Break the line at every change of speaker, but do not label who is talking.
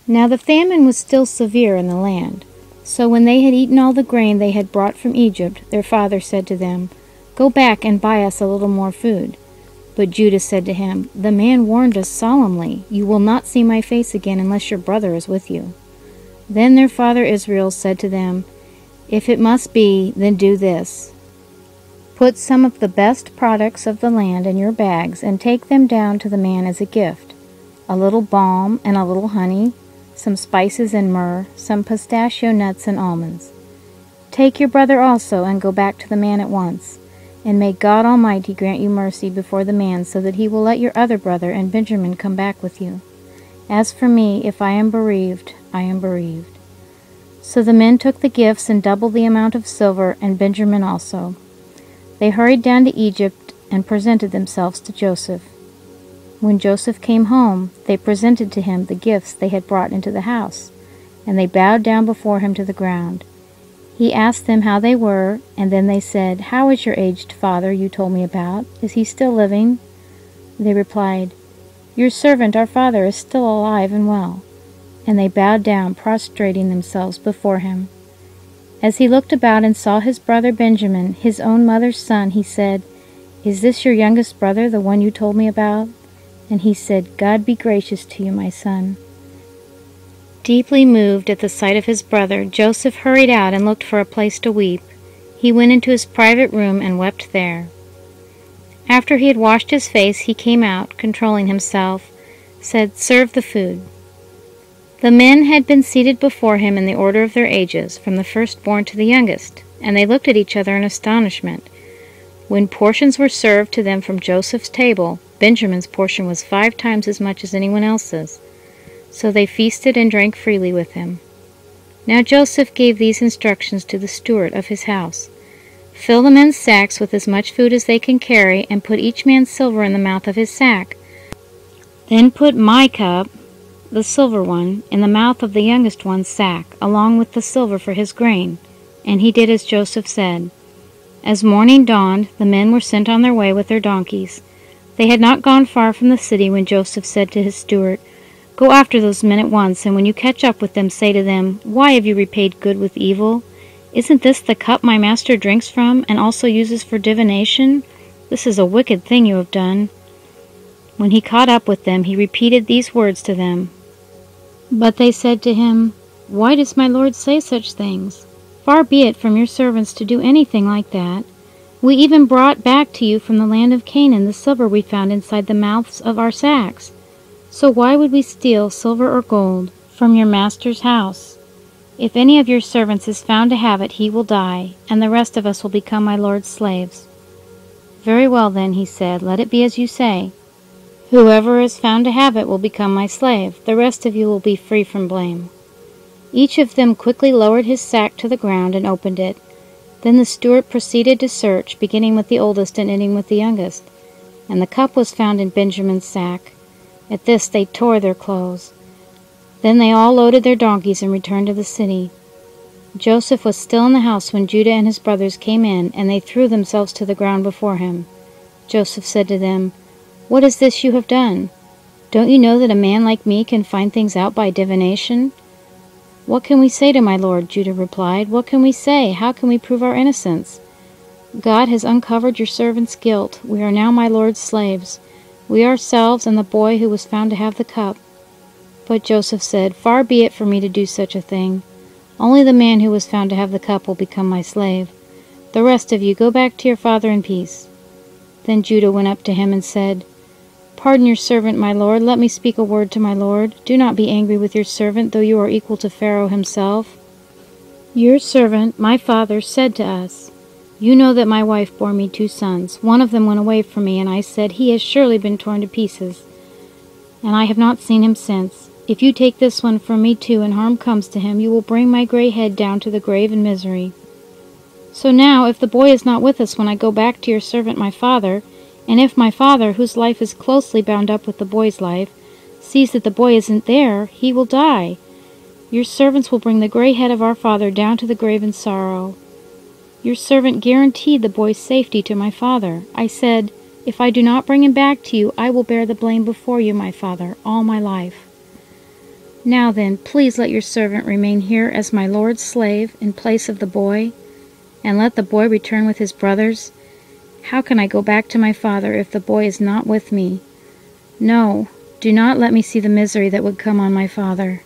Now the famine was still severe in the land. So when they had eaten all the grain they had brought from Egypt, their father said to them, "Go back and buy us a little more food." But Judah said to him, "The man warned us solemnly, 'You will not see my face again unless your brother is with you.'" Then their father Israel said to them, "If it must be, then do this. Put some of the best products of the land in your bags and take them down to the man as a gift, a little balm and a little honey, some spices and myrrh, some pistachio nuts and almonds. Take your brother also and go back to the man at once, and may God Almighty grant you mercy before the man, so that he will let your other brother and Benjamin come back with you. As for me, if I am bereaved, I am bereaved." So the men took the gifts and doubled the amount of silver, and Benjamin also. They hurried down to Egypt and presented themselves to Joseph. When Joseph came home, they presented to him the gifts they had brought into the house, and they bowed down before him to the ground. He asked them how they were, and then they said, "How is your aged father you told me about? Is he still living?" They replied, "Your servant, our father, is still alive and well." And they bowed down, prostrating themselves before him. As he looked about and saw his brother Benjamin, his own mother's son, he said, "Is this your youngest brother, the one you told me about?" And he said, "God be gracious to you, my son." Deeply moved at the sight of his brother, Joseph hurried out and looked for a place to weep. He went into his private room and wept there. After he had washed his face, he came out, controlling himself, said, "Serve the food." The men had been seated before him in the order of their ages, from the firstborn to the youngest, and they looked at each other in astonishment. When portions were served to them from Joseph's table, Benjamin's portion was 5 times as much as anyone else's. So they feasted and drank freely with him. Now Joseph gave these instructions to the steward of his house: "Fill the men's sacks with as much food as they can carry, and put each man's silver in the mouth of his sack. Then put my cup, the silver one, in the mouth of the youngest one's sack, along with the silver for his grain." And he did as Joseph said. As morning dawned, the men were sent on their way with their donkeys. They had not gone far from the city when Joseph said to his steward, "Go after those men at once, and when you catch up with them, say to them, 'Why have you repaid good with evil? Isn't this the cup my master drinks from, and also uses for divination? This is a wicked thing you have done.'" When he caught up with them, he repeated these words to them. But they said to him, "Why does my lord say such things? Far be it from your servants to do anything like that. We even brought back to you from the land of Canaan the silver we found inside the mouths of our sacks. So why would we steal silver or gold from your master's house? If any of your servants is found to have it, he will die, and the rest of us will become my lord's slaves." "Very well then," he said, "let it be as you say. Whoever is found to have it will become my slave. The rest of you will be free from blame." Each of them quickly lowered his sack to the ground and opened it. Then the steward proceeded to search, beginning with the oldest and ending with the youngest. And the cup was found in Benjamin's sack. At this they tore their clothes. Then they all loaded their donkeys and returned to the city. Joseph was still in the house when Judah and his brothers came in, and they threw themselves to the ground before him. Joseph said to them, "What is this you have done? Don't you know that a man like me can find things out by divination?" "What can we say to my lord?" Judah replied. "What can we say? How can we prove our innocence? God has uncovered your servant's guilt. We are now my lord's slaves, we ourselves and the boy who was found to have the cup." But Joseph said, "Far be it from me to do such a thing. Only the man who was found to have the cup will become my slave. The rest of you go back to your father in peace." Then Judah went up to him and said, "Pardon your servant, my lord. Let me speak a word to my lord. Do not be angry with your servant, though you are equal to Pharaoh himself. Your servant, my father, said to us, 'You know that my wife bore me 2 sons. One of them went away from me, and I said, he has surely been torn to pieces, and I have not seen him since. If you take this one from me too, and harm comes to him, you will bring my gray head down to the grave in misery. So now, if the boy is not with us when I go back to your servant my father, and if my father, whose life is closely bound up with the boy's life, sees that the boy isn't there, he will die. Your servants will bring the gray head of our father down to the grave in sorrow. Your servant guaranteed the boy's safety to my father. I said, if I do not bring him back to you, I will bear the blame before you, my father, all my life. Now then, please let your servant remain here as my lord's slave in place of the boy, and let the boy return with his brothers. How can I go back to my father if the boy is not with me? No, do not let me see the misery that would come on my father."